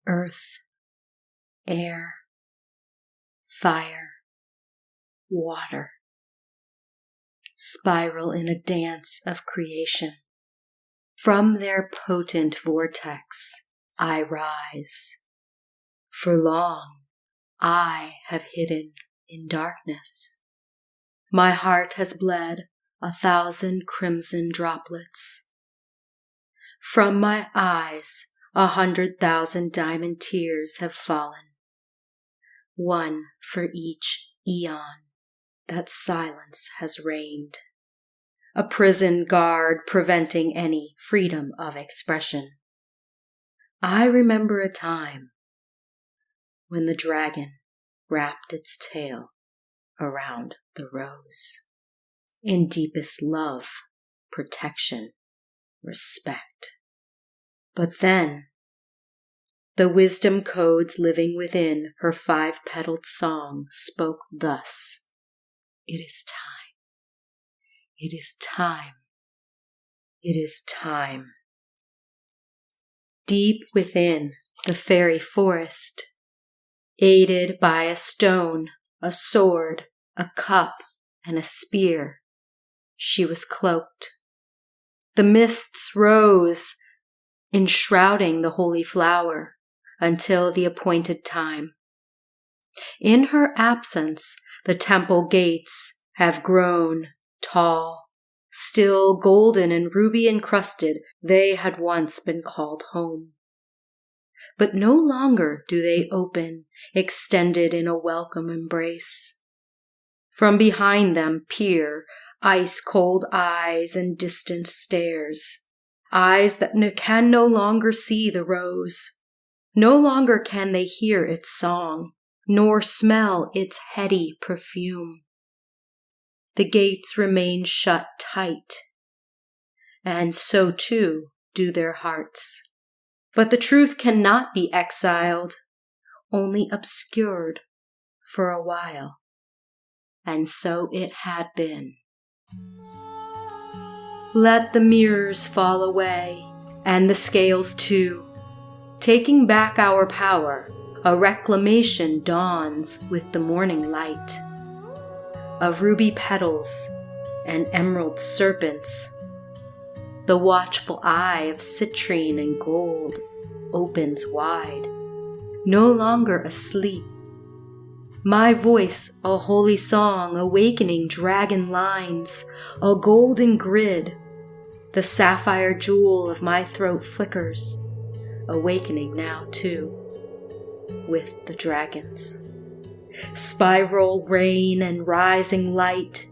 earth, air, fire, water, spiral in a dance of creation. From their potent vortex I rise. For long I have hidden in darkness. My heart has bled 1,000 crimson droplets. From my eyes 100,000 diamond tears have fallen, one for each eon that silence has reigned, a prison guard preventing any freedom of expression. I remember a time when the dragon wrapped its tail around the rose, in deepest love, protection, respect. But then, the wisdom codes living within her 5-petaled song spoke thus: "It is time. It is time. It is time." Deep within the fairy forest, aided by a stone, a sword, a cup, and a spear, she was cloaked. The mists rose, enshrouding the holy flower until the appointed time. In her absence, the temple gates have grown tall. Still golden and ruby encrusted, they had once been called home. But no longer do they open, extended in a welcome embrace. From behind them peer ice-cold eyes and distant stares, eyes that can no longer see the rose. No longer can they hear its song, nor smell its heady perfume. The gates remain shut tight, and so too do their hearts. But the truth cannot be exiled, only obscured for a while. And so it had been. Let the mirrors fall away, and the scales too. Taking back our power, a reclamation dawns with the morning light. Of ruby petals and emerald serpents, the watchful eye of citrine and gold opens wide, no longer asleep. My voice, a holy song, awakening dragon lines, a golden grid. The sapphire jewel of my throat flickers, awakening now too, with the dragons. Spiral rain and rising light.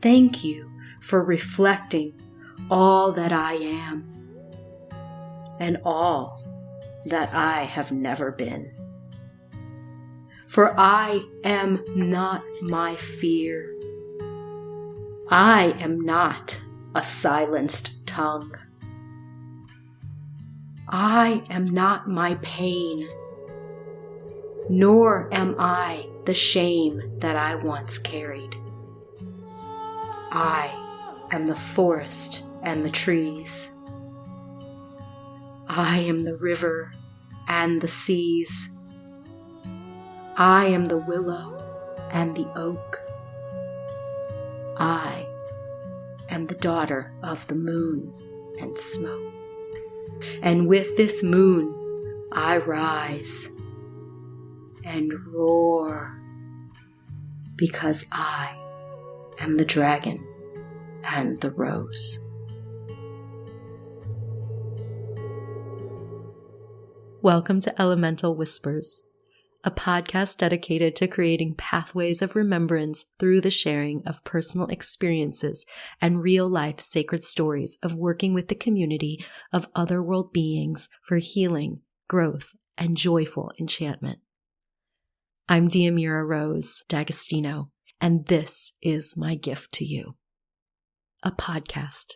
Thank you for reflecting all that I am, and all that I have never been. For I am not my fear. I am not a silenced tongue. I am not my pain, nor am I the shame that I once carried. I am the forest and the trees. I am the river and the seas. I am the willow and the oak. I am the daughter of the moon and smoke. And with this moon I rise and roar, because I am the dragon and the rose. Welcome to Elemental Whispers, a podcast dedicated to creating pathways of remembrance through the sharing of personal experiences and real-life sacred stories of working with the community of Otherworld beings for healing, growth, and joyful enchantment. I'm Diamira Rose D'Agostino, and this is my gift to you. A podcast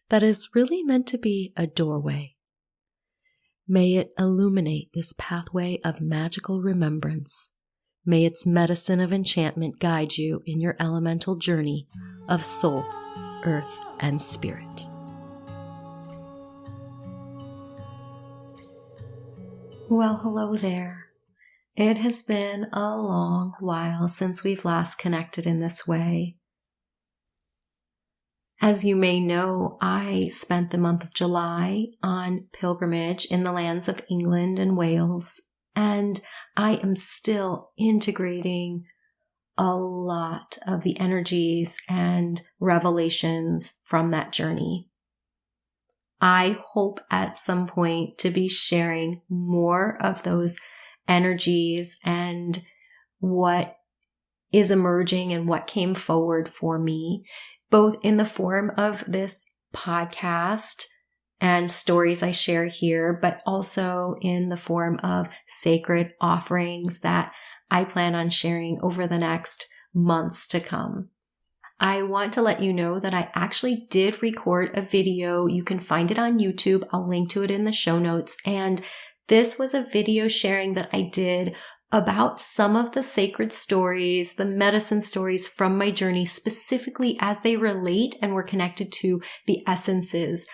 that is really meant to be a doorway. May it illuminate this pathway of magical remembrance. May its medicine of enchantment guide you in your elemental journey of soul, earth, and spirit. Well, hello there. It has been a long while since we've last connected in this way. As you may know, I spent the month of July on pilgrimage in the lands of England and Wales, and I am still integrating a lot of the energies and revelations from that journey. I hope at some point to be sharing more of those energies and what is emerging and what came forward for me, both in the form of this podcast and stories I share here, but also in the form of sacred offerings that I plan on sharing over the next months to come. I want to let you know that I actually did record a video. You can find it on YouTube. I'll link to it in the show notes. And this was a video sharing that I did about some of the sacred stories, the medicine stories from my journey, specifically as they relate and were connected to the essences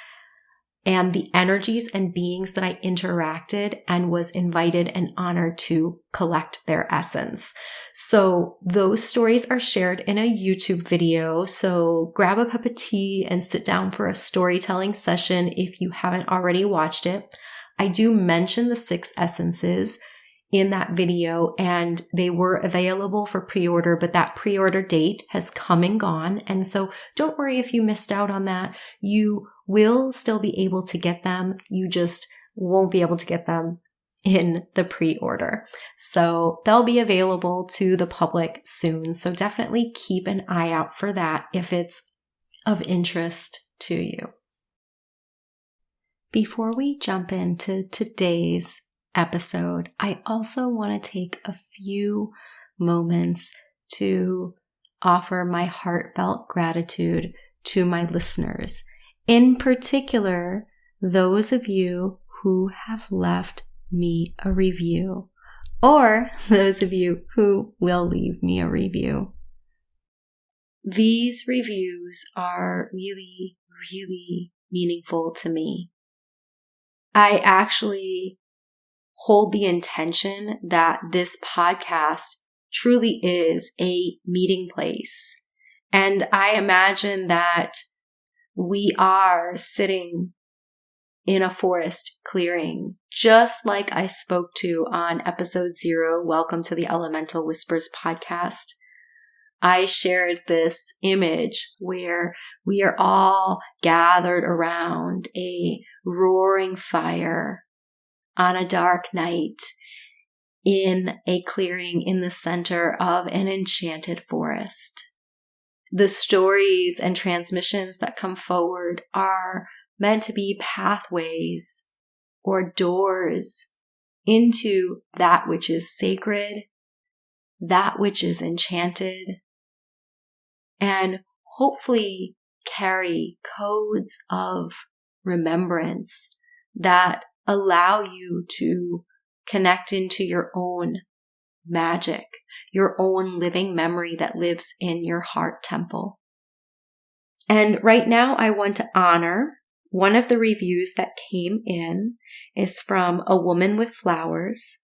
and the energies and beings that I interacted and was invited and honored to collect their essence. So those stories are shared in a YouTube video. So grab a cup of tea and sit down for a storytelling session if you haven't already watched it. I do mention the 6 essences in that video, and they were available for pre-order, but that pre-order date has come and gone. And so don't worry if you missed out on that. You will still be able to get them. You just won't be able to get them in the pre-order. So they'll be available to the public soon. So definitely keep an eye out for that if it's of interest to you. Before we jump into today's episode, I also want to take a few moments to offer my heartfelt gratitude to my listeners, in particular, those of you who have left me a review, or those of you who will leave me a review. These reviews are really, really meaningful to me. I actually hold the intention that this podcast truly is a meeting place. And I imagine that we are sitting in a forest clearing, just like I spoke to on episode 0, Welcome to the Elemental Whispers podcast. I shared this image where we are all gathered around a roaring fire on a dark night in a clearing in the center of an enchanted forest. The stories and transmissions that come forward are meant to be pathways or doors into that which is sacred, that which is enchanted, and hopefully carry codes of remembrance that allow you to connect into your own magic, your own living memory that lives in your heart temple. And right now I want to honor one of the reviews that came in is from A Woman with Flowers.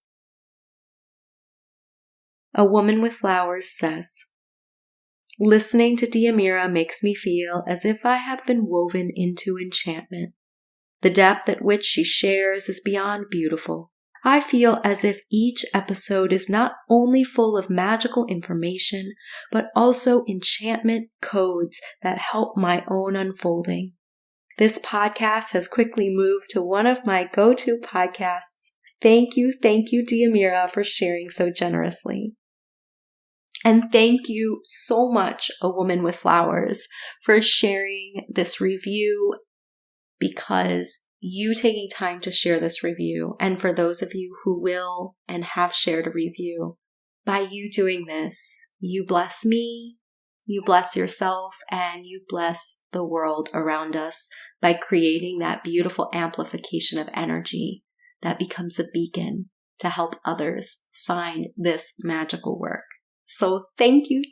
A Woman with Flowers says, listening to Diamira makes me feel as if I have been woven into enchantment. The depth at which she shares is beyond beautiful. I feel as if each episode is not only full of magical information, but also enchantment codes that help my own unfolding. This podcast has quickly moved to one of my go-to podcasts. Thank you, Diamira, for sharing so generously. And thank you so much, A Woman with Flowers, for sharing this review, because you taking time to share this review, and for those of you who will and have shared a review, by you doing this, you bless me, you bless yourself, and you bless the world around us by creating that beautiful amplification of energy that becomes a beacon to help others find this magical work. So thank you.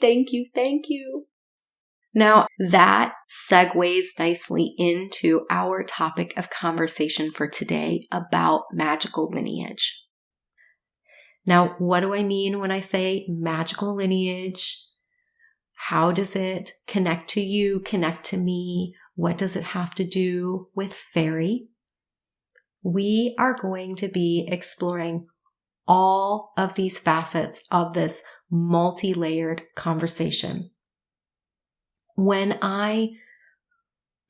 Now, that segues nicely into our topic of conversation for today about magical lineage. Now, what do I mean when I say magical lineage? How does it connect to you, connect to me? What does it have to do with fairy? We are going to be exploring all of these facets of this multi-layered conversation. When I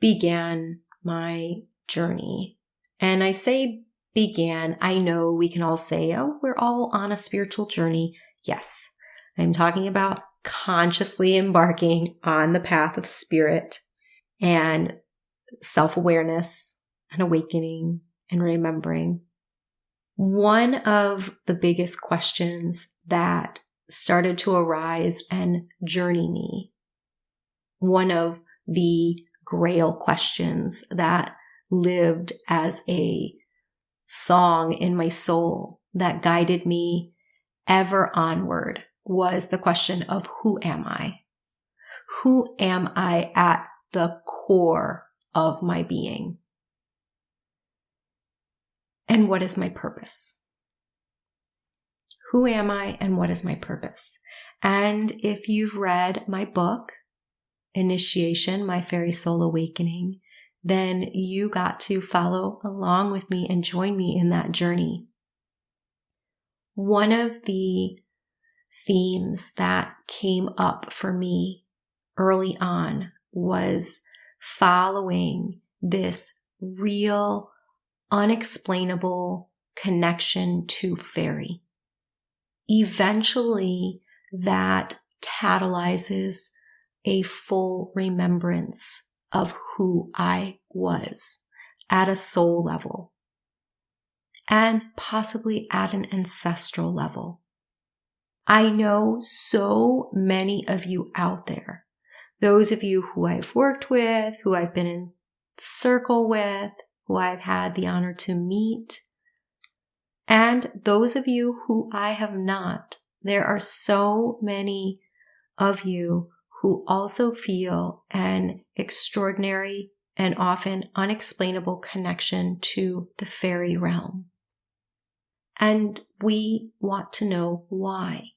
began my journey, and I say began, I know we can all say, oh, we're all on a spiritual journey. Yes, I'm talking about consciously embarking on the path of spirit and self-awareness and awakening and remembering. One of the biggest questions that started to arise and journey me, one of the grail questions that lived as a song in my soul that guided me ever onward, was the question of who am I? Who am I at the core of my being? And what is my purpose? Who am I and what is my purpose? And if you've read my book, Initiation, My Fairy Soul Awakening, then you got to follow along with me and join me in that journey. One of the themes that came up for me early on was following this real, unexplainable connection to fairy. Eventually, that catalyzes a full remembrance of who I was at a soul level and possibly at an ancestral level. I know so many of you out there, those of you who I've worked with, who I've been in circle with, who I've had the honor to meet, and those of you who I have not. There are so many of you who also feel an extraordinary and often unexplainable connection to the fairy realm. And we want to know why.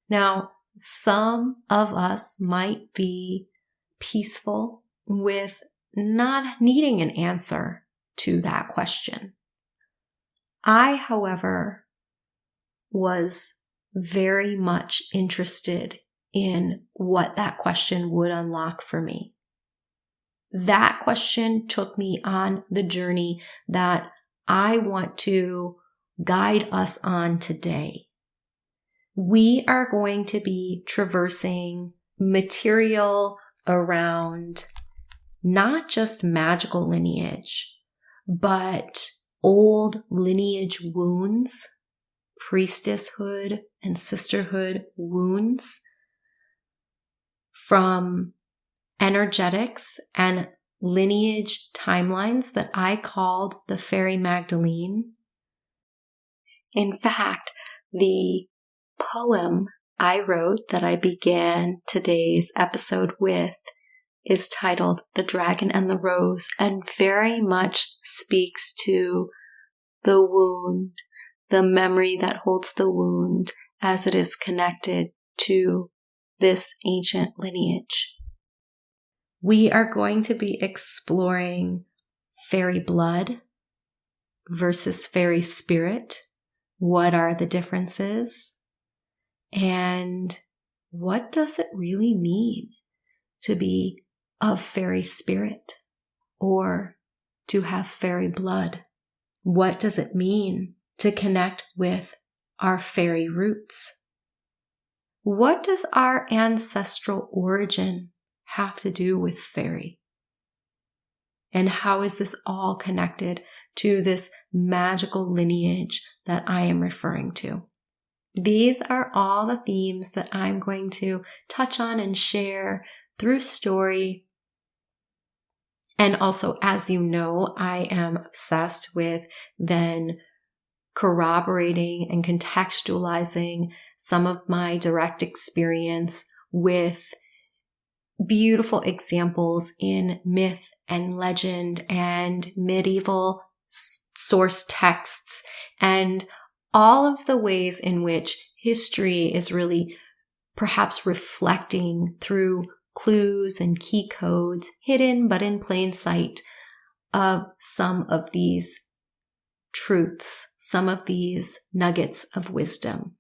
Now, some of us might be peaceful with not needing an answer to that question. I, however, was very much interested in what that question would unlock for me. That question took me on the journey that I want to guide us on today. We are going to be traversing material around not just magical lineage, but old lineage wounds, priestesshood and sisterhood wounds from energetics and lineage timelines that I called the Fairy Magdalene. In fact, the poem I wrote that I began today's episode with is titled The Dragon and the Rose, and very much speaks to the wound, the memory that holds the wound as it is connected to this ancient lineage. We are going to be exploring fairy blood versus fairy spirit. What are the differences? And what does it really mean to be of fairy spirit or to have fairy blood? What does it mean to connect with our fairy roots? What does our ancestral origin have to do with fairy? And how is this all connected to this magical lineage that I am referring to? These are all the themes that I'm going to touch on and share through story. And also, as you know, I am obsessed with then corroborating and contextualizing some of my direct experience with beautiful examples in myth and legend and medieval source texts and all of the ways in which history is really perhaps reflecting through clues and key codes hidden but in plain sight of some of these truths, some of these nuggets of wisdom.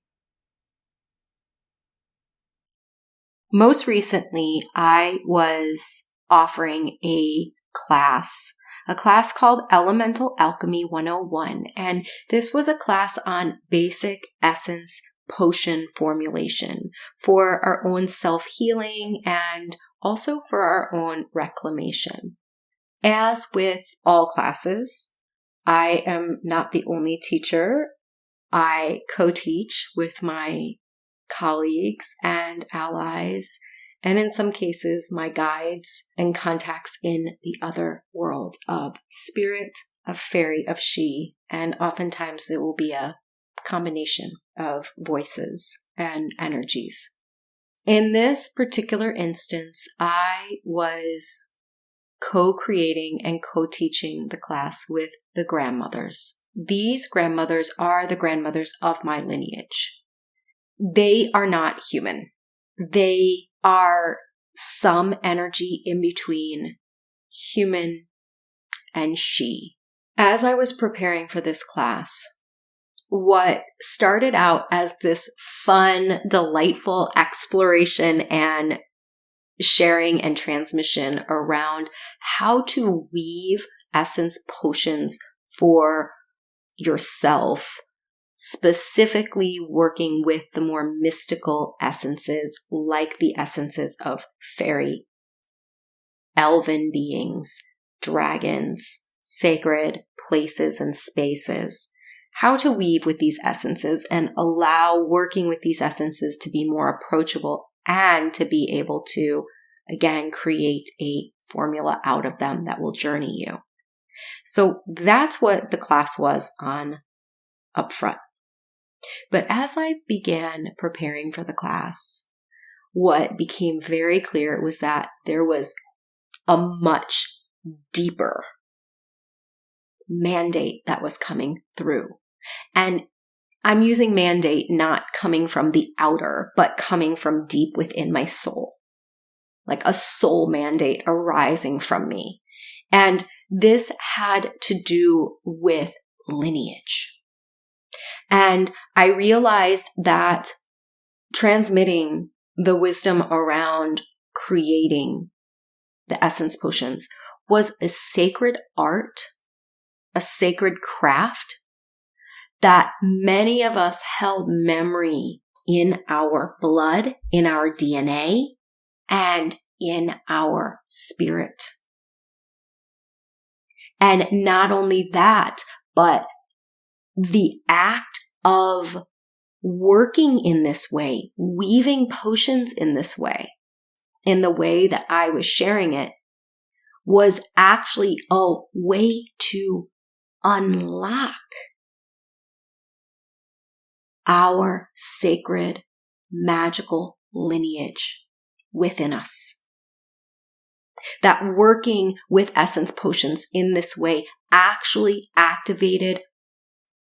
Most recently, I was offering a class called Elemental Alchemy 101, and this was a class on basic essence potion formulation for our own self-healing and also for our own reclamation. As with all classes, I am not the only teacher. I co-teach with my colleagues and allies, and in some cases, my guides and contacts in the other world of spirit, of fairy, of she, and oftentimes it will be a combination of voices and energies. In this particular instance, I was co-creating and co-teaching the class with the grandmothers. These grandmothers are the grandmothers of my lineage. They are not human. They are some energy in between human and she. As I was preparing for this class, what started out as this fun, delightful exploration and sharing and transmission around how to weave essence potions for yourself, specifically working with the more mystical essences like the essences of fairy, elven beings, dragons, sacred places and spaces. How to weave with these essences and allow working with these essences to be more approachable and to be able to, again, create a formula out of them that will journey you. So that's what the class was on up front. But as I began preparing for the class, what became very clear was that there was a much deeper mandate that was coming through. And I'm using mandate not coming from the outer, but coming from deep within my soul. Like a soul mandate arising from me. And this had to do with lineage. And I realized that transmitting the wisdom around creating the essence potions was a sacred art, a sacred craft that many of us held memory in our blood, in our DNA, and in our spirit. And not only that, but the act of working in this way, weaving potions in this way, in the way that I was sharing it, was actually a way to unlock our sacred, magical lineage within us. That working with essence potions in this way actually activated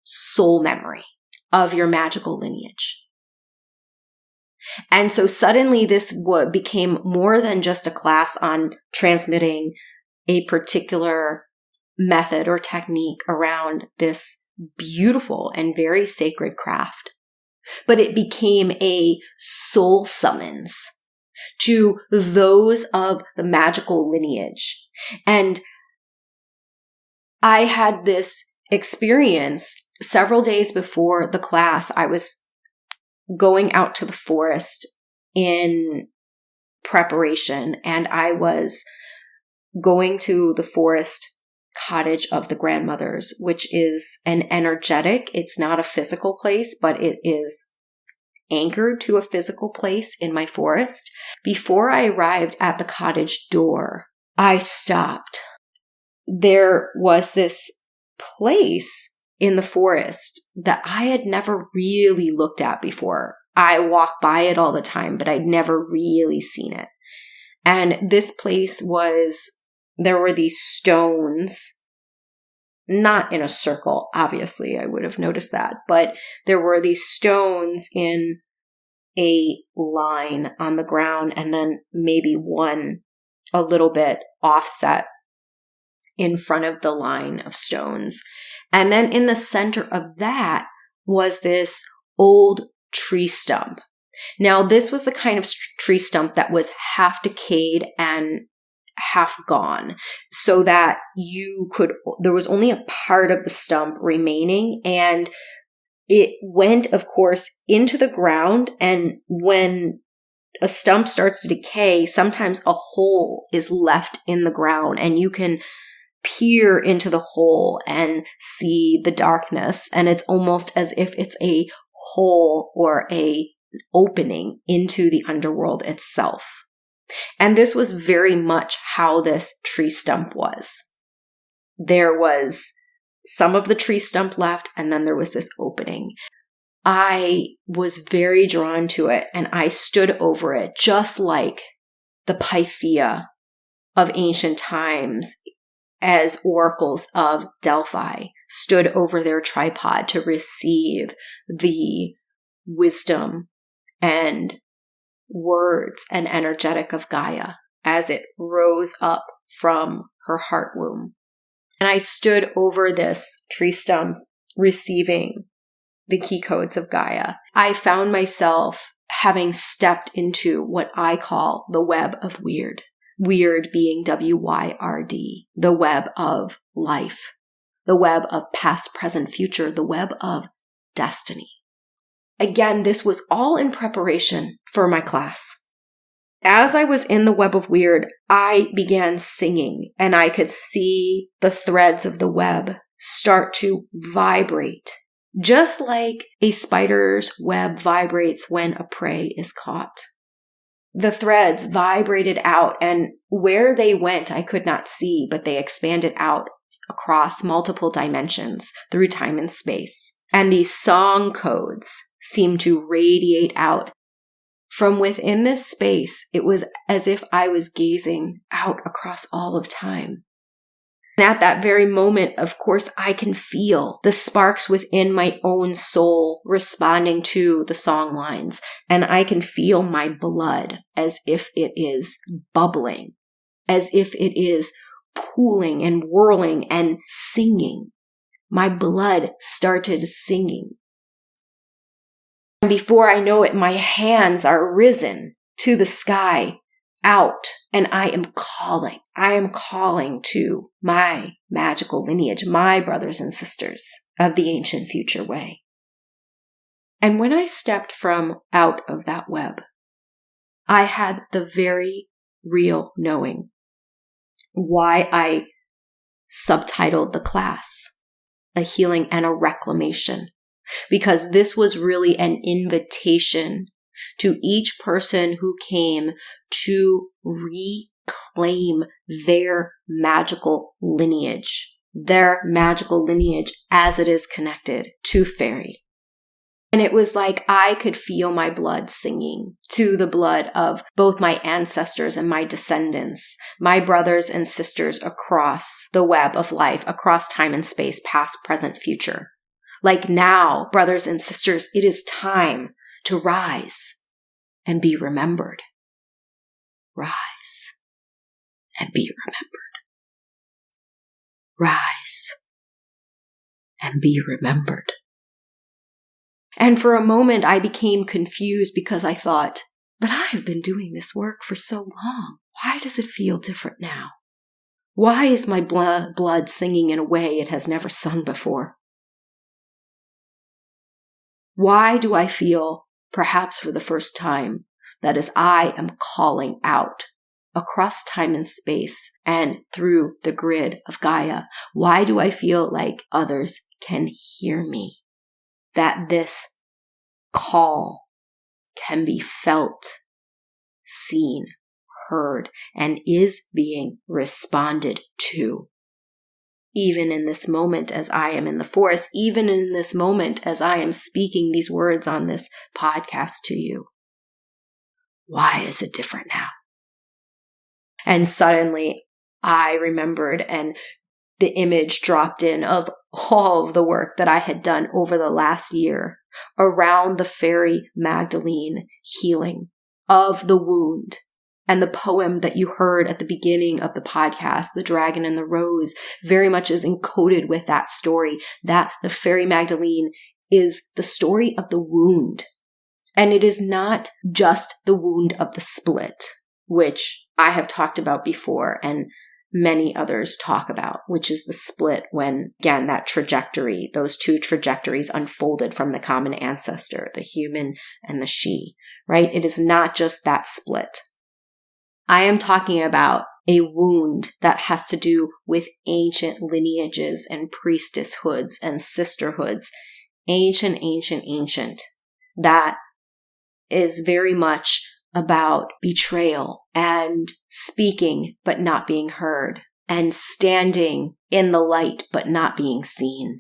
soul memory of your magical lineage. And so suddenly this became more than just a class on transmitting a particular method or technique around this beautiful and very sacred craft, but it became a soul summons to those of the magical lineage. And I had this experience several days before the class. I was going out to the forest in preparation, and I was going to the forest cottage of the grandmothers, which is an energetic, it's not a physical place, but it is anchored to a physical place in my forest. Before I arrived at the cottage door, I stopped. There was this place in the forest that I had never really looked at before. I walk by it all the time, but I'd never really seen it. And this place there were these stones not in a circle. Obviously, I would have noticed that. But there were these stones in a line on the ground, and then maybe one a little bit offset in front of the line of stones. And then in the center of that was this old tree stump. Now, this was the kind of tree stump that was half decayed and half gone, so that there was only a part of the stump remaining, and it went, of course, into the ground. And when a stump starts to decay, sometimes a hole is left in the ground, and you can peer into the hole and see the darkness. And it's almost as if it's a hole or a opening into the underworld itself. And this was very much how this tree stump was. There was some of the tree stump left, and then there was this opening. I was very drawn to it, and I stood over it just like the Pythia of ancient times, as oracles of Delphi stood over their tripod to receive the wisdom and words and energetic of Gaia as it rose up from her heart womb. And I stood over this tree stump receiving the key codes of Gaia. I found myself having stepped into what I call the web of weird. Weird being W-Y-R-D, the web of life, the web of past, present, future, the web of destiny. Again, this was all in preparation for my class. As I was in the web of weird, I began singing, and I could see the threads of the web start to vibrate, just like a spider's web vibrates when a prey is caught. The threads vibrated out, and where they went, I could not see, but they expanded out across multiple dimensions through time and space. And these song codes seemed to radiate out. From within this space, it was as if I was gazing out across all of time. And at that very moment, of course, I can feel the sparks within my own soul responding to the song lines. And I can feel my blood as if it is bubbling, as if it is pooling and whirling and singing. My blood started singing. And before I know it, my hands are risen to the sky, out, and I am calling. I am calling to my magical lineage, my brothers and sisters of the ancient future way. And when I stepped from out of that web, I had the very real knowing why I subtitled the class, A Healing and a Reclamation. Because this was really an invitation to each person who came to reclaim their magical lineage as it is connected to Faery. And it was like I could feel my blood singing to the blood of both my ancestors and my descendants, my brothers and sisters across the web of life, across time and space, past, present, future. Like now, brothers and sisters, it is time to rise and be remembered. Rise and be remembered. Rise and be remembered. And for a moment, I became confused because I thought, but I have been doing this work for so long. Why does it feel different now? Why is my blood singing in a way it has never sung before? Why do I feel, perhaps for the first time, that as I am calling out across time and space and through the grid of Gaia, why do I feel like others can hear me? That this call can be felt, seen, heard, and is being responded to. Even in this moment as I am in the forest, even in this moment as I am speaking these words on this podcast to you. Why is it different now? And suddenly I remembered and the image dropped in of all of the work that I had done over the last year around the Faery Magdalene healing of the wound. And the poem that you heard at the beginning of the podcast, The Dragon and the Rose, very much is encoded with that story, that the Faery Magdalene is the story of the wound. And it is not just the wound of the split, which I have talked about before and many others talk about, which is the split when, again, that trajectory, those two trajectories unfolded from the common ancestor, the human and the she, right? It is not just that split. I am talking about a wound that has to do with ancient lineages and priestesshoods and sisterhoods. Ancient. That is very much about betrayal and speaking but not being heard and standing in the light but not being seen.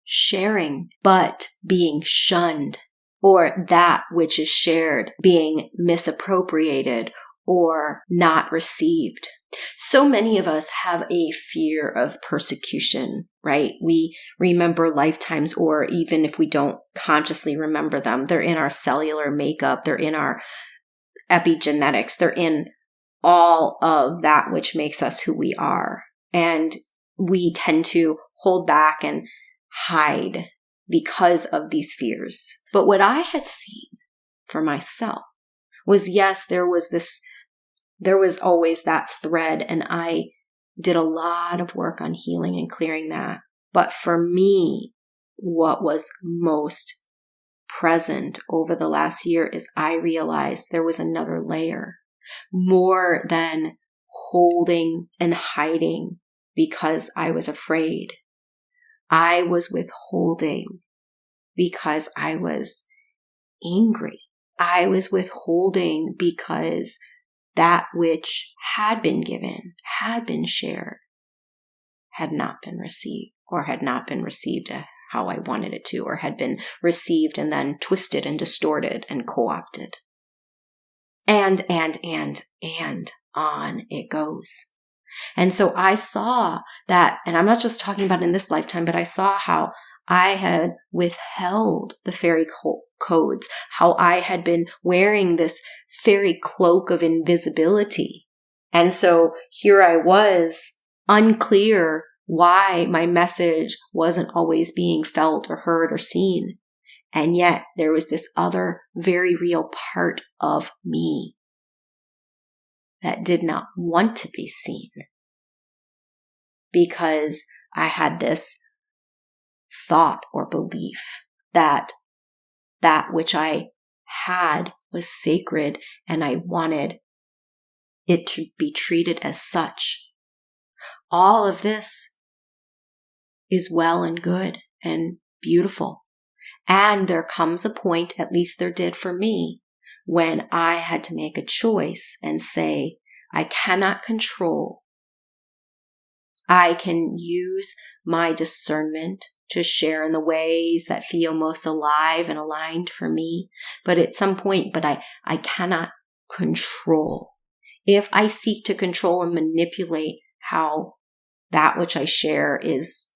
Sharing but being shunned, or that which is shared being misappropriated or not received. So many of us have a fear of persecution, right? We remember lifetimes, or even if we don't consciously remember them, they're in our cellular makeup, they're in our epigenetics, they're in all of that which makes us who we are. And we tend to hold back and hide because of these fears. But what I had seen for myself was, yes, there was always that thread, and I did a lot of work on healing and clearing that. But for me, what was most present over the last year is I realized there was another layer, more than holding and hiding because I was afraid. I was withholding because I was angry. I was withholding because that which had been given, had been shared, had not been received, or had not been received how I wanted it to, or had been received and then twisted and distorted and co-opted. And on it goes. And so I saw that, and I'm not just talking about in this lifetime, but I saw how I had withheld the fairy codes, how I had been wearing this fairy cloak of invisibility. And so here I was, unclear why my message wasn't always being felt or heard or seen. And yet there was this other very real part of me that did not want to be seen, because I had this thought or belief that that which I had was sacred and I wanted it to be treated as such. All of this is well and good and beautiful. And there comes a point, at least there did for me, when I had to make a choice and say, I cannot control. I can use my discernment to share in the ways that feel most alive and aligned for me. But at some point, I cannot control. If I seek to control and manipulate how that which I share is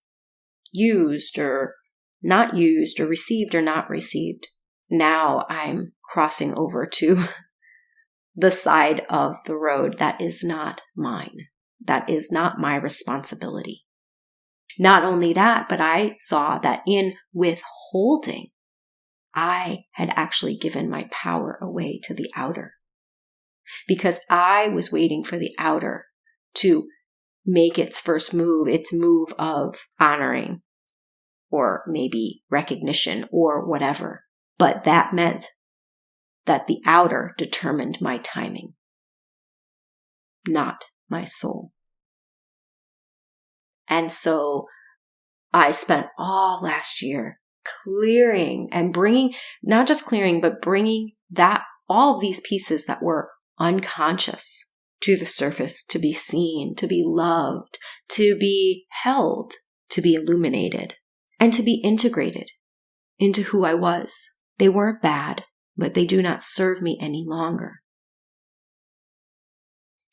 used or not used or received or not received, now I'm crossing over to the side of the road that is not mine. That is not my responsibility. Not only that, but I saw that in withholding, I had actually given my power away to the outer. Because I was waiting for the outer to make its first move, its move of honoring or maybe recognition or whatever. But that meant that the outer determined my timing, not my soul. And so I spent all last year clearing and bringing, not just clearing, but bringing that, all of these pieces that were unconscious to the surface, to be seen, to be loved, to be held, to be illuminated, and to be integrated into who I was. They weren't bad, but they do not serve me any longer.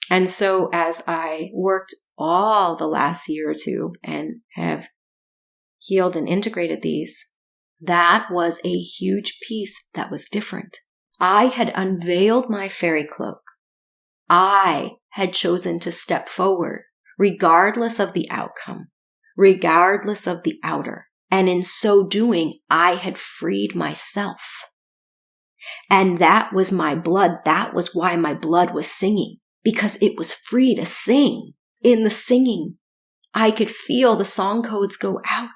And so as I worked all the last year or two and have healed and integrated these, that was a huge piece that was different. I had unveiled my fairy cloak. I had chosen to step forward, regardless of the outcome, regardless of the outer. And in so doing, I had freed myself. And that was my blood. That was why my blood was singing, because it was free to sing. In the singing, I could feel the song codes go out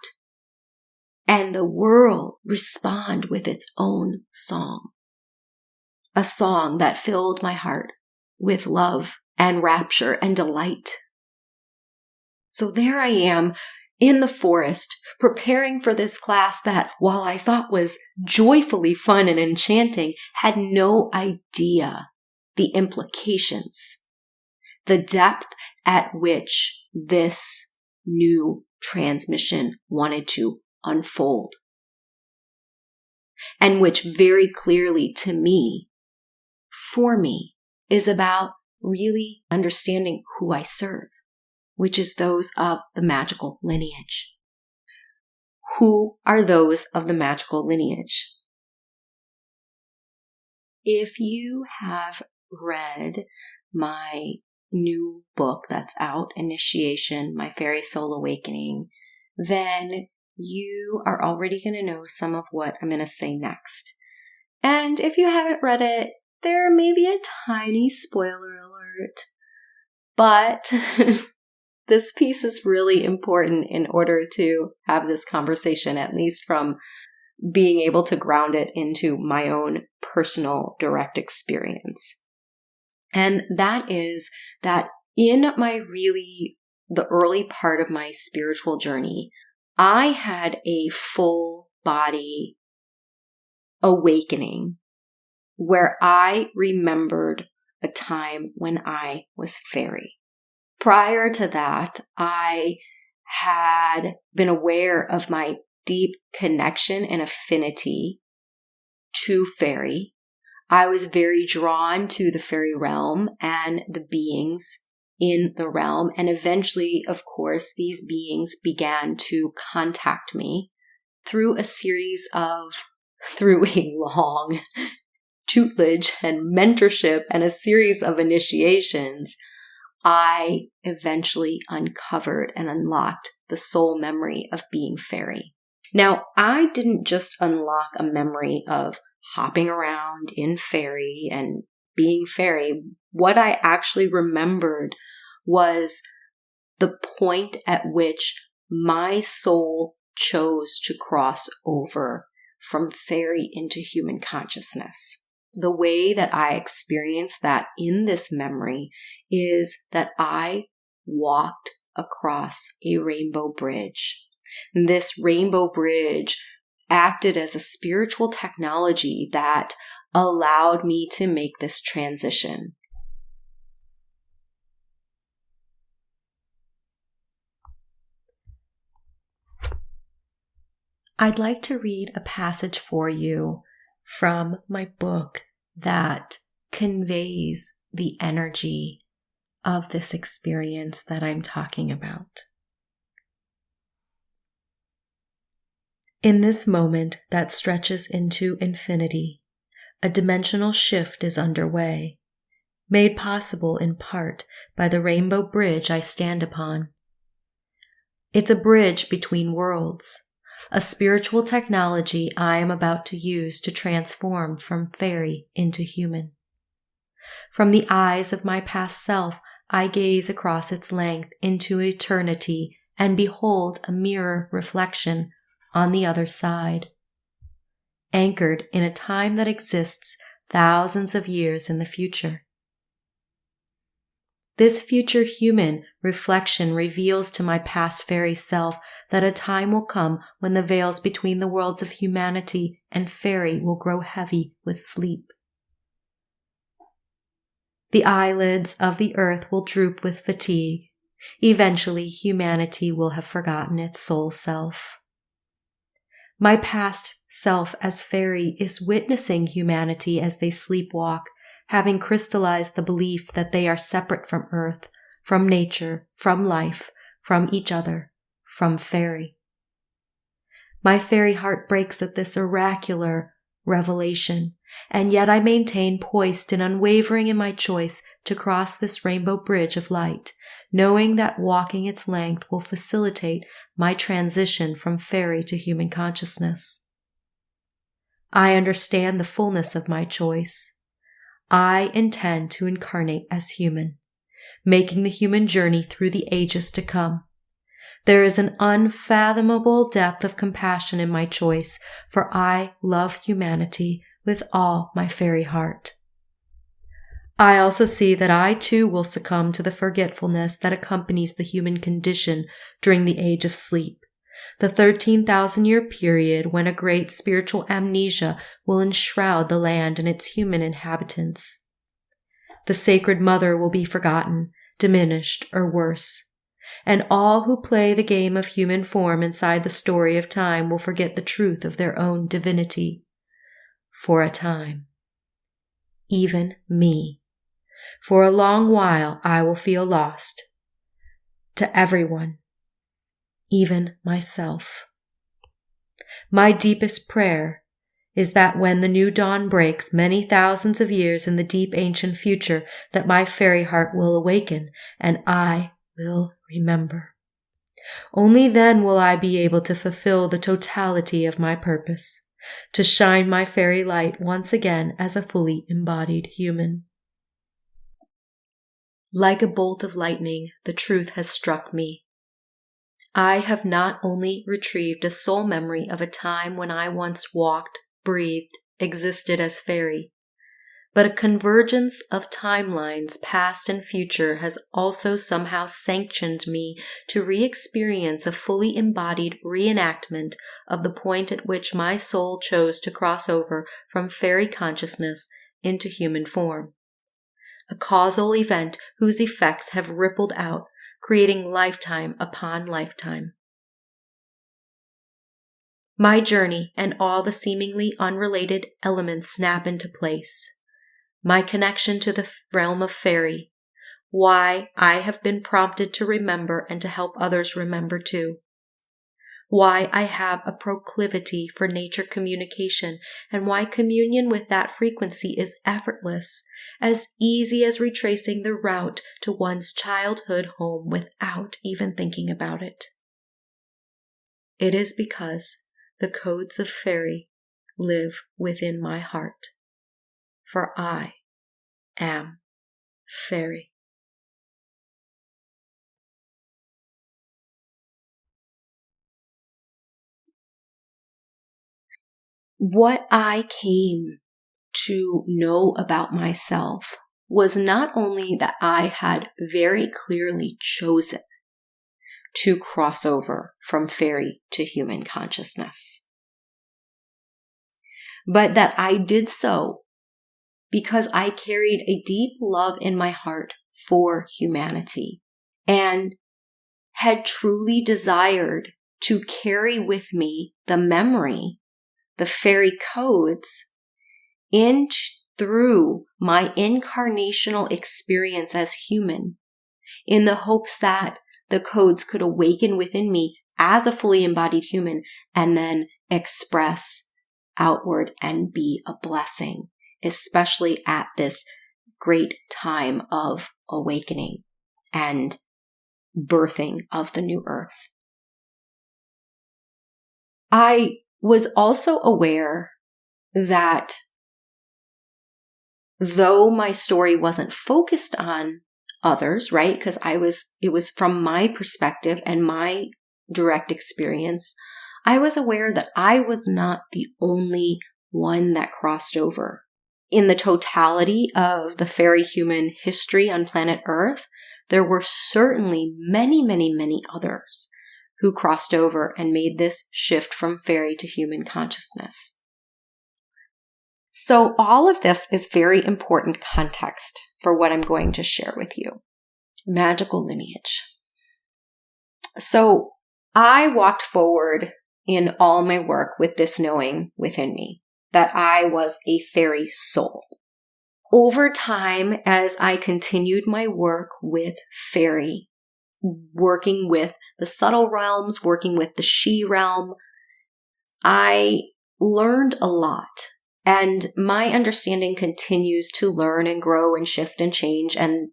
and the world respond with its own song. A song that filled my heart with love and rapture and delight. So there I am in the forest, preparing for this class that, while I thought was joyfully fun and enchanting, had no idea the implications, the depth at which this new transmission wanted to unfold. And which very clearly to me, for me, is about really understanding who I serve, which is those of the magical lineage. Who are those of the magical lineage? If you have read my new book that's out, Initiation, My Fairy Soul Awakening, then you are already going to know some of what I'm going to say next. And if you haven't read it, there may be a tiny spoiler alert, but this piece is really important in order to have this conversation, at least from being able to ground it into my own personal direct experience. And that is that in the early part of my spiritual journey, I had a full body awakening where I remembered a time when I was fairy. Prior to that, I had been aware of my deep connection and affinity to fairy. I was very drawn to the fairy realm and the beings in the realm. And eventually, of course, these beings began to contact me through a long tutelage and mentorship and a series of initiations. I eventually uncovered and unlocked the soul memory of being fairy. Now, I didn't just unlock a memory of hopping around in fairy and being fairy. What I actually remembered was the point at which my soul chose to cross over from fairy into human consciousness. The way that I experienced that in this memory is that I walked across a rainbow bridge. This rainbow bridge acted as a spiritual technology that allowed me to make this transition. I'd like to read a passage for you from my book that conveys the energy of this experience that I'm talking about. In this moment that stretches into infinity, a dimensional shift is underway, made possible in part by the rainbow bridge I stand upon. It's a bridge between worlds, a spiritual technology I am about to use to transform from fairy into human. From the eyes of my past self, I gaze across its length into eternity and behold a mirror reflection on the other side, anchored in a time that exists thousands of years in the future. This future human reflection reveals to my past fairy self that a time will come when the veils between the worlds of humanity and fairy will grow heavy with sleep. The eyelids of the earth will droop with fatigue. Eventually, humanity will have forgotten its soul self. My past self as fairy is witnessing humanity as they sleepwalk, having crystallized the belief that they are separate from earth, from nature, from life, from each other, from Faery. My fairy heart breaks at this oracular revelation, and yet I maintain poised and unwavering in my choice to cross this rainbow bridge of light, knowing that walking its length will facilitate my transition from fairy to human consciousness. I understand the fullness of my choice. I intend to incarnate as human, making the human journey through the ages to come. There is an unfathomable depth of compassion in my choice, for I love humanity with all my fairy heart. I also see that I too will succumb to the forgetfulness that accompanies the human condition during the age of sleep, the 13,000-year period when a great spiritual amnesia will enshroud the land and its human inhabitants. The Sacred Mother will be forgotten, diminished, or worse, and all who play the game of human form inside the story of time will forget the truth of their own divinity. For a time. Even me. For a long while I will feel lost. To everyone. Even myself. My deepest prayer is that when the new dawn breaks many thousands of years in the deep ancient future, that my fairy heart will awaken and I will remember. Only then will I be able to fulfill the totality of my purpose, to shine my fairy light once again as a fully embodied human. Like a bolt of lightning, the truth has struck me. I have not only retrieved a soul memory of a time when I once walked, breathed, existed as fairy, but a convergence of timelines, past and future, has also somehow sanctioned me to re-experience a fully embodied reenactment of the point at which my soul chose to cross over from fairy consciousness into human form. A causal event whose effects have rippled out, creating lifetime upon lifetime. My journey and all the seemingly unrelated elements snap into place. My connection to the realm of fairy, why I have been prompted to remember and to help others remember too. Why I have a proclivity for nature communication, and why communion with that frequency is effortless, as easy as retracing the route to one's childhood home without even thinking about it. It is because the codes of fairy live within my heart, for I am fairy. What I came to know about myself was not only that I had very clearly chosen to cross over from fairy to human consciousness, but that I did so because I carried a deep love in my heart for humanity and had truly desired to carry with me the memory, the fairy codes, in through my incarnational experience as human, in the hopes that the codes could awaken within me as a fully embodied human and then express outward and be a blessing, especially at this great time of awakening and birthing of the new earth. I was also aware that though my story wasn't focused on others, right? Because it was from my perspective and my direct experience, I was aware that I was not the only one that crossed over. In the totality of the fairy human history on planet Earth, there were certainly many, many, many others who crossed over and made this shift from fairy to human consciousness. So all of this is very important context for what I'm going to share with you. Magickal lineage. So I walked forward in all my work with this knowing within me that I was a fairy soul. over time, as I continued my work with Faery, working with the subtle realms, working with the she realm, I learned a lot. And my understanding continues to learn and grow and shift and change and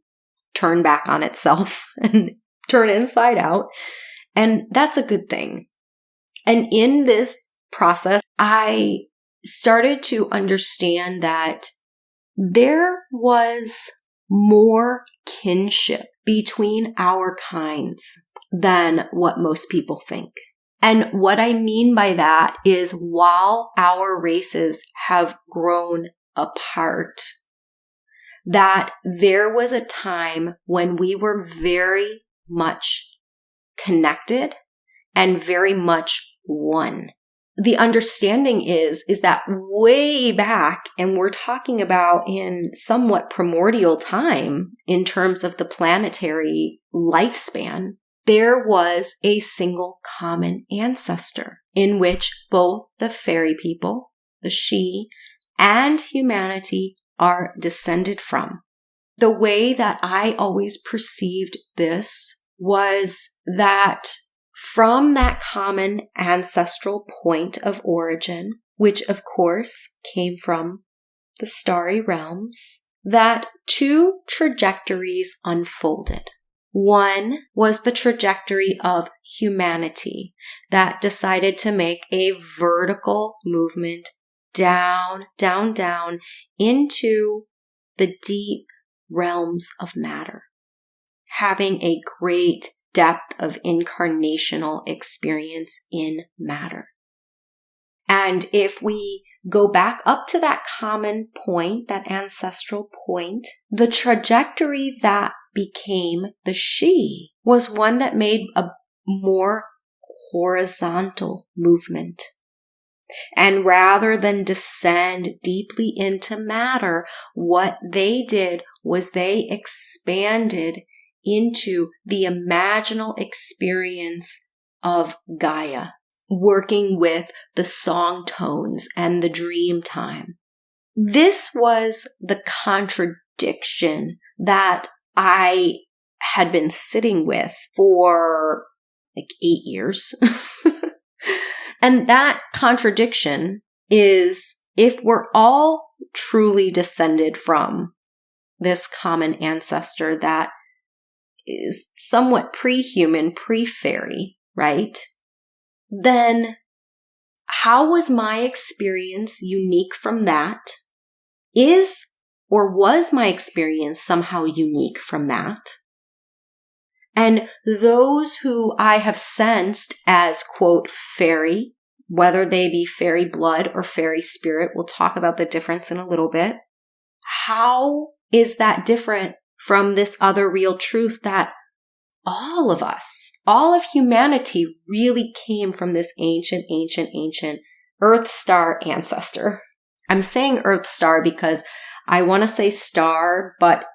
turn back on itself and turn inside out. And that's a good thing. And in this process, I started to understand that there was more kinship between our kinds than what most people think. And what I mean by that is while our races have grown apart, that there was a time when we were very much connected and very much one. The understanding is that way back, and we're talking about in somewhat primordial time in terms of the planetary lifespan, there was a single common ancestor in which both the fairy people, the she, and humanity are descended from. The way that I always perceived this was that from that common ancestral point of origin, which of course came from the starry realms, that two trajectories unfolded. One was the trajectory of humanity that decided to make a vertical movement down, down, down into the deep realms of matter, having a great depth of incarnational experience in matter. And if we go back up to that common point, that ancestral point, the trajectory that became the she was one that made a more horizontal movement. And rather than descend deeply into matter, what they did was they expanded into the imaginal experience of Gaia, working with the song tones and the dream time. This was the contradiction that I had been sitting with for like 8 years. And that contradiction is, if we're all truly descended from this common ancestor that is somewhat pre-human, pre-fairy, right? Then how was my experience unique from that? Is or was my experience somehow unique from that? And those who I have sensed as, quote, fairy, whether they be fairy blood or fairy spirit, we'll talk about the difference in a little bit. How is that different from this other real truth that all of us, all of humanity really came from this ancient Earth star ancestor? I'm saying Earth star because I want to say star, but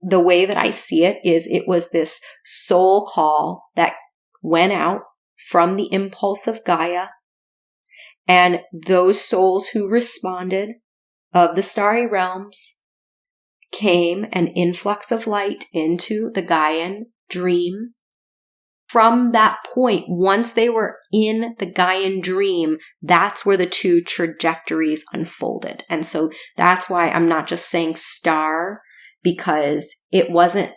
the way that I see it is it was this soul call that went out from the impulse of Gaia, and those souls who responded of the starry realms came an influx of light into the Gaian dream. From that point, once they were in the Gaian dream, that's where the two trajectories unfolded. And so that's why I'm not just saying star, because it wasn't,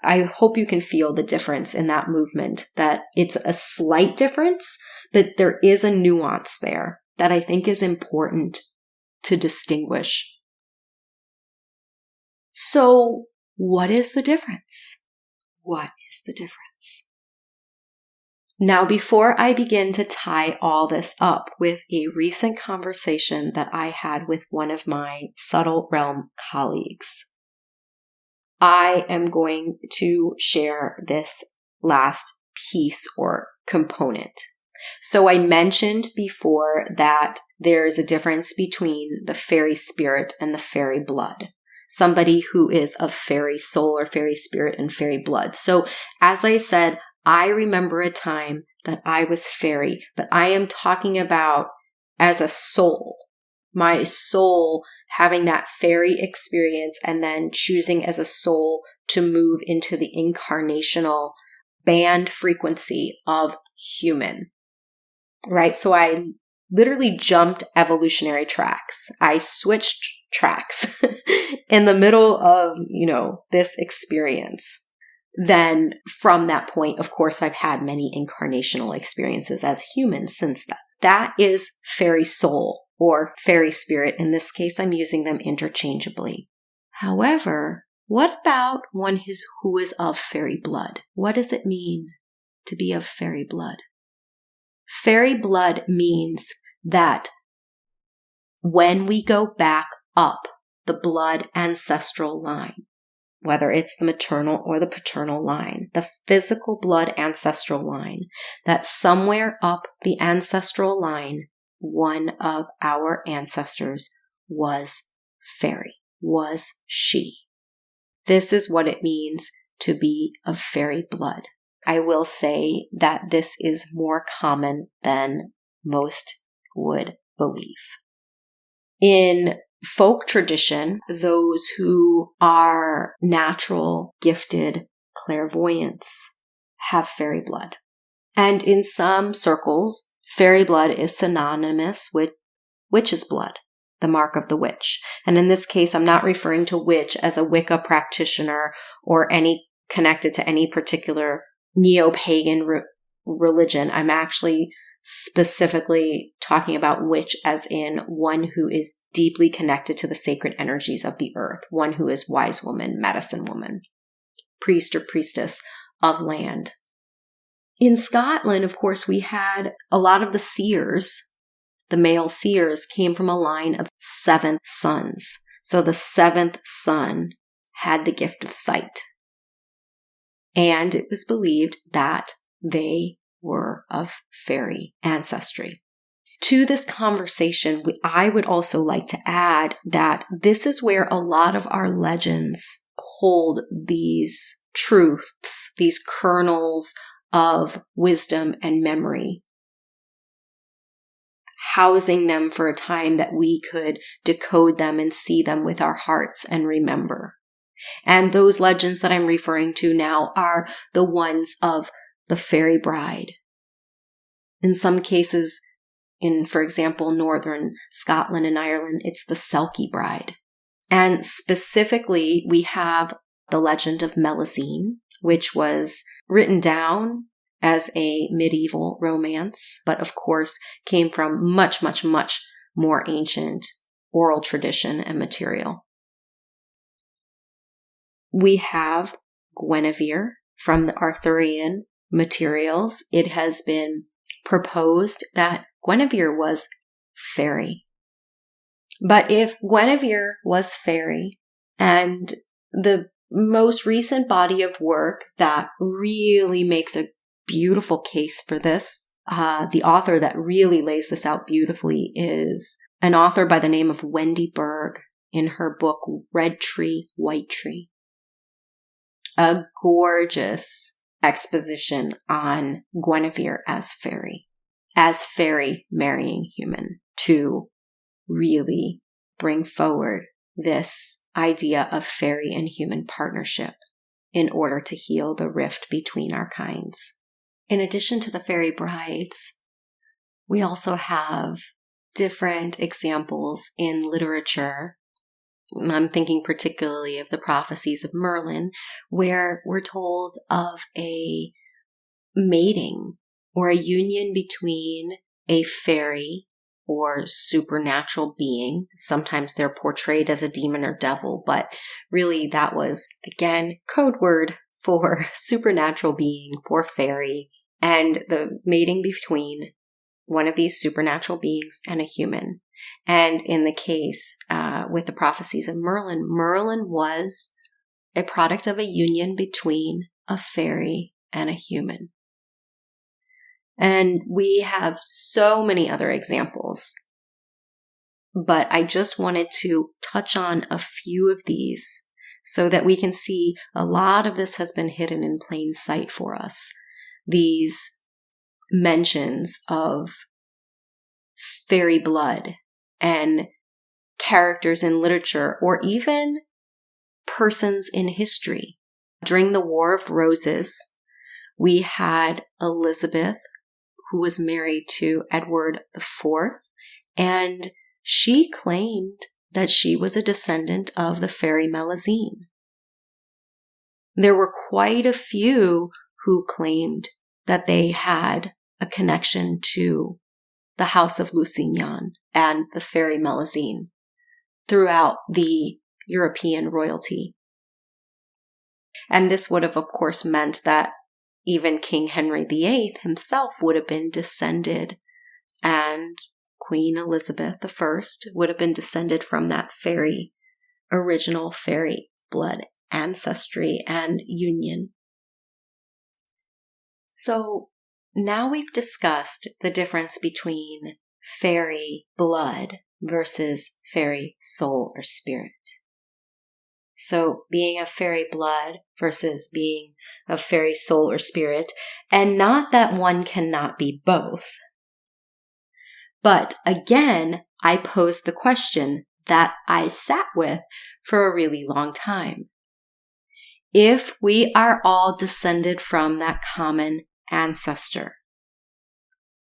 I hope you can feel the difference in that movement, that it's a slight difference, but there is a nuance there that I think is important to distinguish. So what is the difference? What is the difference? Now, before I begin to tie all this up with a recent conversation that I had with one of my subtle realm colleagues, I am going to share this last piece or component. So I mentioned before that there's a difference between the fairy spirit and the fairy blood. Somebody who is of fairy soul or fairy spirit and fairy blood. So as I said, I remember a time that I was fairy, but I am talking about as a soul. My soul having that fairy experience and then choosing as a soul to move into the incarnational band frequency of human, right? So I literally jumped evolutionary tracks. I switched tracks in the middle of, this experience. Then from that point, of course, I've had many incarnational experiences as humans since then. That is fairy soul or fairy spirit. In this case, I'm using them interchangeably. However, what about one who is of fairy blood? What does it mean to be of fairy blood? Fairy blood means that when we go back up the blood ancestral line, whether it's the maternal or the paternal line, the physical blood ancestral line, that somewhere up the ancestral line, one of our ancestors was fairy, was she. This is what it means to be of fairy blood. I will say that this is more common than most would believe. In folk tradition, those who are natural gifted clairvoyants have fairy blood. And in some circles, fairy blood is synonymous with witch's blood, the mark of the witch. And in this case, I'm not referring to witch as a Wicca practitioner or any connected to any particular neo-pagan religion. I'm actually specifically talking about witch as in one who is deeply connected to the sacred energies of the earth, one who is wise woman, medicine woman, priest or priestess of land. In Scotland, of course, we had a lot of the seers, the male seers, came from a line of 7 sons. So the 7th son had the gift of sight. And it was believed that they were of fairy ancestry. To this conversation, I would also like to add that this is where a lot of our legends hold these truths, these kernels of wisdom and memory, housing them for a time that we could decode them and see them with our hearts and remember. And those legends that I'm referring to now are the ones of the fairy bride. In some cases, in, for example, northern Scotland and Ireland, it's the Selkie bride. And specifically, we have the legend of Melusine, which was written down as a medieval romance, but of course came from much, much, much more ancient oral tradition and material. We have Guinevere from the Arthurian materials. It has been proposed that Guinevere was fairy. But if Guinevere was fairy, and the most recent body of work that really makes a beautiful case for this, the author that really lays this out beautifully is an author by the name of Wendy Berg in her book Red Tree, White Tree. A gorgeous exposition on Guinevere as fairy marrying human, to really bring forward this idea of fairy and human partnership in order to heal the rift between our kinds. In addition to the fairy brides, we also have different examples in literature. I'm thinking particularly of the prophecies of Merlin, where we're told of a mating or a union between a fairy or supernatural being. Sometimes they're portrayed as a demon or devil, but really that was, again, code word for supernatural being, for fairy, and the mating between one of these supernatural beings and a human. And in the case with the prophecies of Merlin, Merlin was a product of a union between a fairy and a human. And we have so many other examples, but I just wanted to touch on a few of these so that we can see a lot of this has been hidden in plain sight for us. These mentions of fairy blood and characters in literature or even persons in history. During the War of Roses, we had Elizabeth, who was married to Edward IV, and she claimed that she was a descendant of the Faery Melusine. There were quite a few who claimed that they had a connection to the House of Lusignan and the Faery Melusine throughout the European royalty. And this would have, of course, meant that even King Henry VIII himself would have been descended, and Queen Elizabeth I would have been descended from that original fairy blood ancestry and union. So now we've discussed the difference between fairy blood versus fairy soul or spirit. So being of fairy blood versus being of fairy soul or spirit, and not that one cannot be both. But again, I posed the question that I sat with for a really long time. If we are all descended from that common ancestor,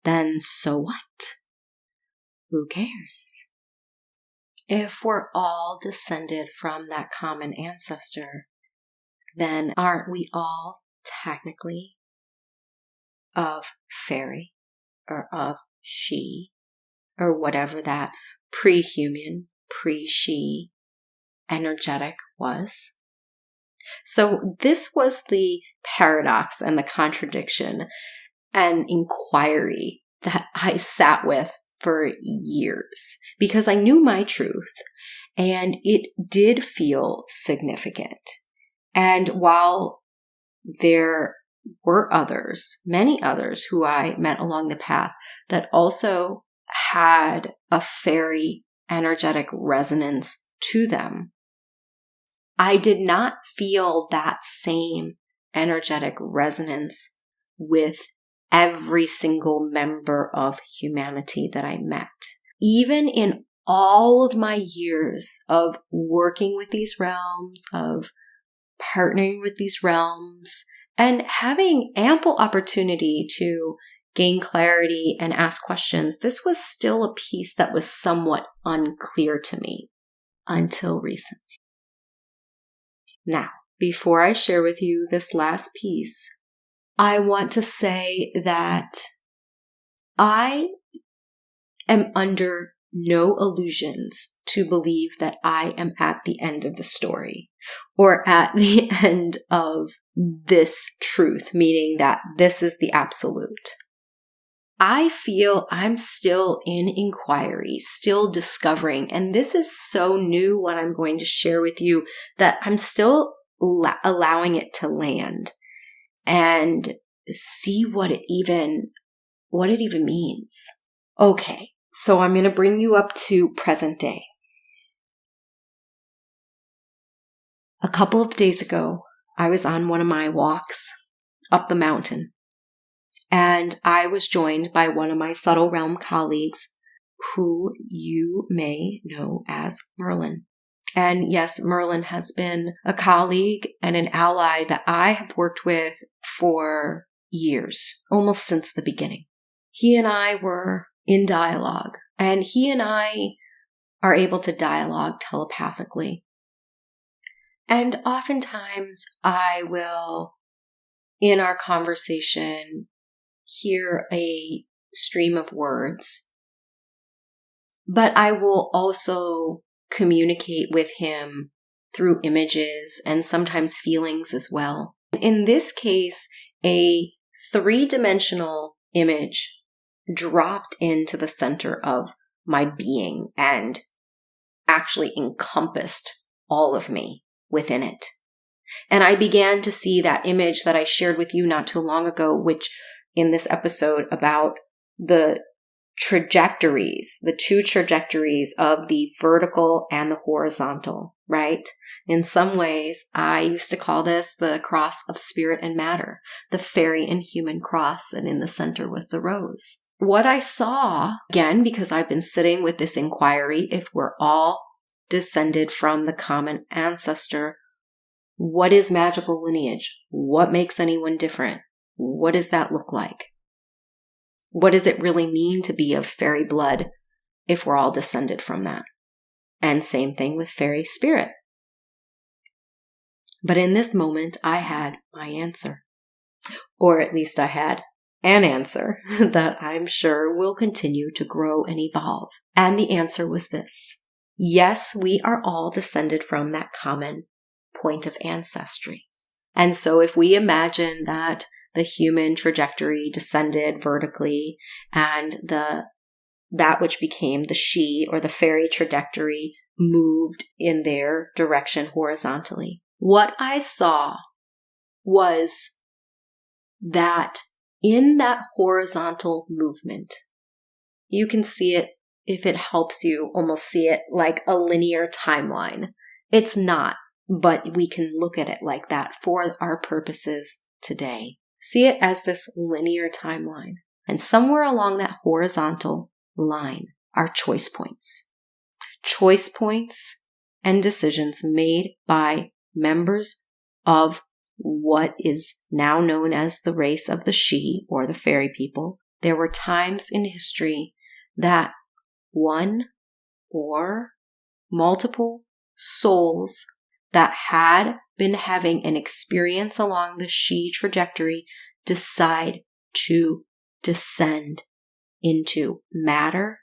then so what? Who cares? If we're all descended from that common ancestor, then aren't we all technically of fairy or of she or whatever that pre-human, pre-she energetic was? So this was the paradox and the contradiction and inquiry that I sat with for years, because I knew my truth and it did feel significant. And while there were others, many others who I met along the path that also had a fairy energetic resonance to them, I did not feel that same energetic resonance with every single member of humanity that I met. Even in all of my years of working with these realms, of partnering with these realms, and having ample opportunity to gain clarity and ask questions, this was still a piece that was somewhat unclear to me until recently. Now, before I share with you this last piece, I want to say that I am under no illusions to believe that I am at the end of the story or at the end of this truth, meaning that this is the absolute. I feel I'm still in inquiry, still discovering, and this is so new what I'm going to share with you that I'm still allowing it to land and see what it even means. Okay, so I'm going to bring you up to present day. A couple of days ago, I was on one of my walks up the mountain, and I was joined by one of my subtle realm colleagues who you may know as Merlin. And yes, Merlin has been a colleague and an ally that I have worked with for years, almost since the beginning. He and I were in dialogue, and he and I are able to dialogue telepathically. And oftentimes I will, in our conversation, hear a stream of words, but I will also communicate with him through images and sometimes feelings as well. In this case, a 3-dimensional image dropped into the center of my being and actually encompassed all of me within it. And I began to see that image that I shared with you not too long ago, which in this episode about the trajectories, the 2 trajectories of the vertical and the horizontal, right? In some ways, I used to call this the cross of spirit and matter, the fairy and human cross, and in the center was the rose. what I saw, again, because I've been sitting with this inquiry, if we're all descended from the common ancestor, what is magical lineage? What makes anyone different? What does that look like? What does it really mean to be of fairy blood if we're all descended from that? And same thing with fairy spirit. But in this moment, I had my answer. Or at least I had an answer that I'm sure will continue to grow and evolve. And the answer was this. Yes, we are all descended from that common point of ancestry. And so if we imagine that the human trajectory descended vertically and that which became the she or the fairy trajectory moved in their direction horizontally, what I saw was that in that horizontal movement, you can see it, if it helps you, almost see it like a linear timeline. It's not, but we can look at it like that for our purposes today. See it as this linear timeline. And somewhere along that horizontal line are choice points. Choice points and decisions made by members of what is now known as the race of the she or the fairy people. There were times in history that one or multiple souls that had been having an experience along the she trajectory decide to descend into matter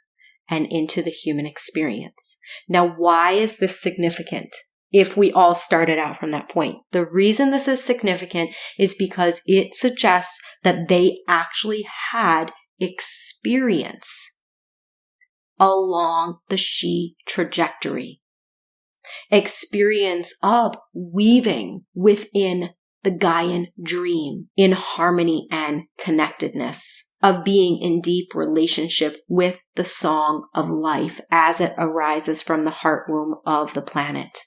and into the human experience. Now, why is this significant if we all started out from that point? The reason this is significant is because it suggests that they actually had experience along the she trajectory. Experience of weaving within the Gaian dream in harmony and connectedness, of being in deep relationship with the song of life as it arises from the heart womb of the planet.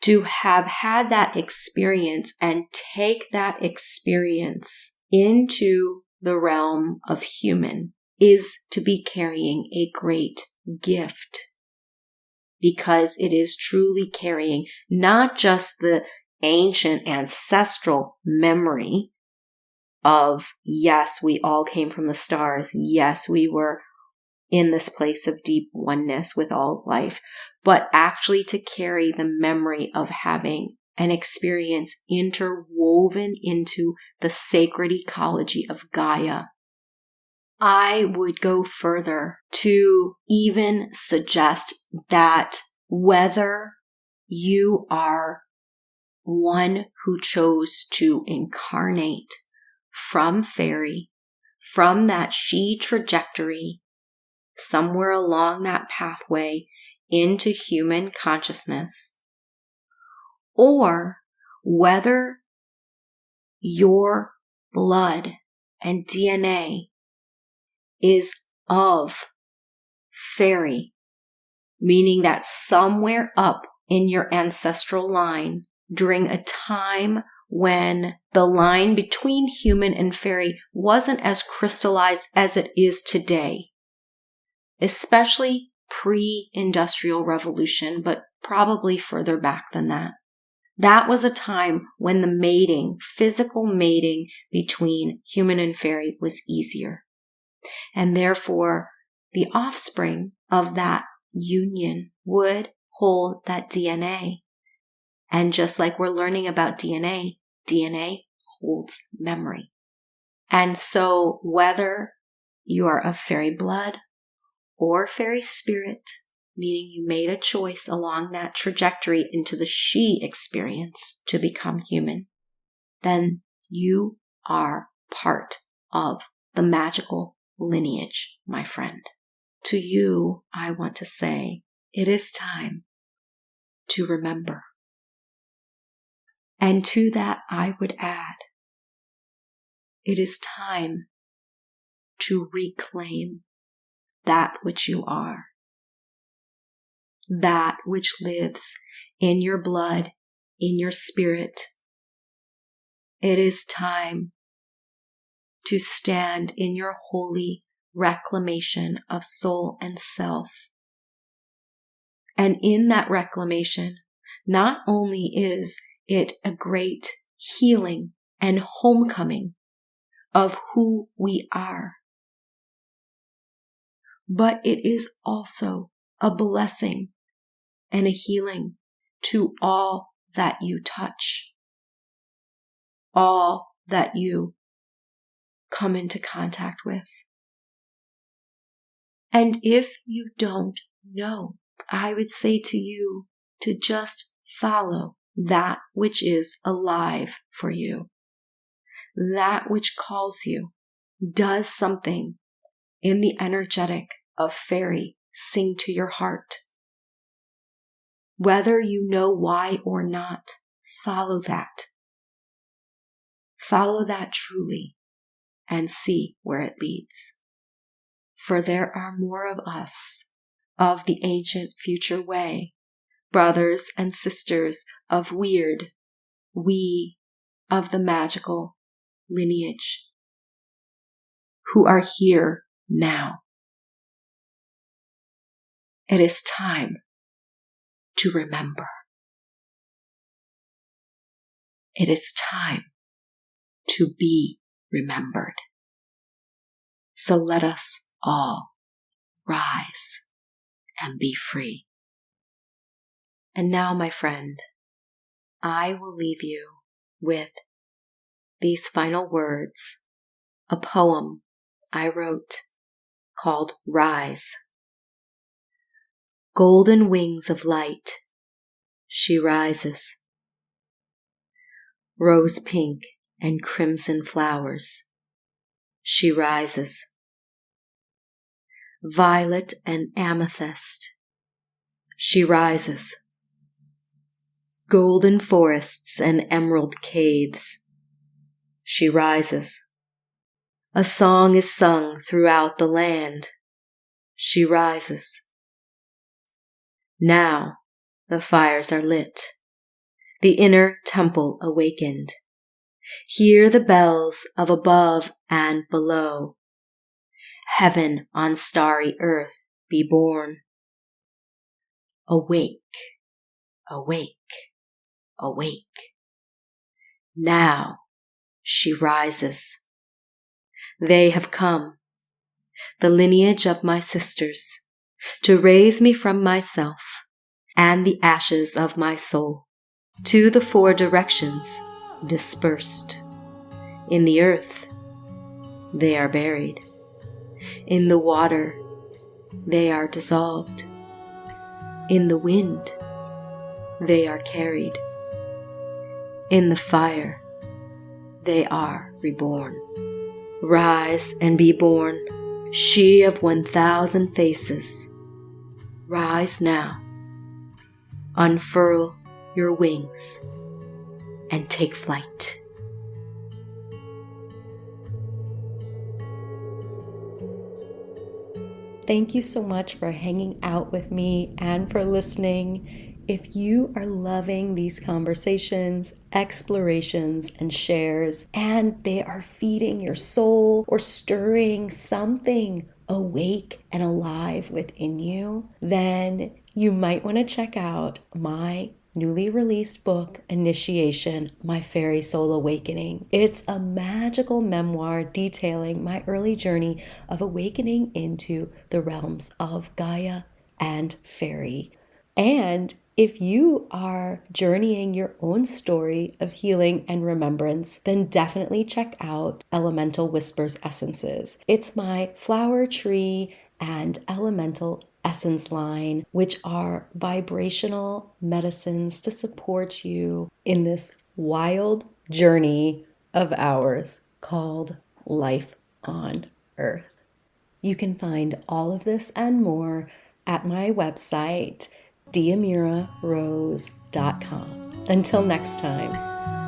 To have had that experience and take that experience into the realm of human is to be carrying a great gift, because it is truly carrying not just the ancient ancestral memory of, yes, we all came from the stars. Yes, we were in this place of deep oneness with all life, but actually to carry the memory of having an experience interwoven into the sacred ecology of Gaia. I would go further to even suggest that whether you are one who chose to incarnate from fairy, from that she trajectory, somewhere along that pathway into human consciousness, or whether your blood and DNA is of fairy, meaning that somewhere up in your ancestral line during a time when the line between human and fairy wasn't as crystallized as it is today, especially pre-industrial revolution, but probably further back than that. That was a time when the mating, physical mating between human and fairy was easier. And therefore, the offspring of that union would hold that DNA. And just like we're learning about DNA, DNA holds memory. And so whether you are of fairy blood or fairy spirit, meaning you made a choice along that trajectory into the she experience to become human, then you are part of the magical lineage, my friend. To you, I want to say, it is time to remember. And to that, I would add, it is time to reclaim that which you are, that which lives in your blood, in your spirit. It is time to stand in your holy reclamation of soul and self. And in that reclamation, not only is it a great healing and homecoming of who we are, but it is also a blessing and a healing to all that you touch, all that you come into contact with. And if you don't know, I would say to you to just follow that which is alive for you, that which calls you, does something in the energetic of Faery sing to your heart. Whether you know why or not, follow that. Follow that truly and see where it leads. For there are more of us, of the ancient future way, brothers and sisters of weird, we of the magical lineage, who are here now. It is time to remember. It is time to be remembered. So let us all rise and be free. And now, my friend, I will leave you with these final words, a poem I wrote called Rise. Golden wings of light, she rises. Rose pink and crimson flowers, she rises. Violet and amethyst, she rises. Golden forests and emerald caves, she rises. A song is sung throughout the land, she rises. Now the fires are lit, the inner temple awakened. Hear the bells of above and below. Heaven on starry earth be born. Awake, awake, awake. Now she rises. They have come, the lineage of my sisters, to raise me from myself and the ashes of my soul to the four directions dispersed. In the earth, they are buried. In the water, they are dissolved. In the wind, they are carried. In the fire, they are reborn. Rise and be born, she of 1,000 faces. Rise now, unfurl your wings, and take flight. Thank you so much for hanging out with me and for listening. If you are loving these conversations, explorations, and shares, and they are feeding your soul or stirring something awake and alive within you, then you might want to check out my newly released book, Initiation, My Faery Soul Awakening. It's a magical memoir detailing my early journey of awakening into the realms of Gaia and Faery. And if you are journeying your own story of healing and remembrance, then definitely check out Elemental Whispers Essences. It's my flower tree and elemental essence line, which are vibrational medicines to support you in this wild journey of ours called Life on Earth. You can find all of this and more at my website, diamurarose.com. Until next time.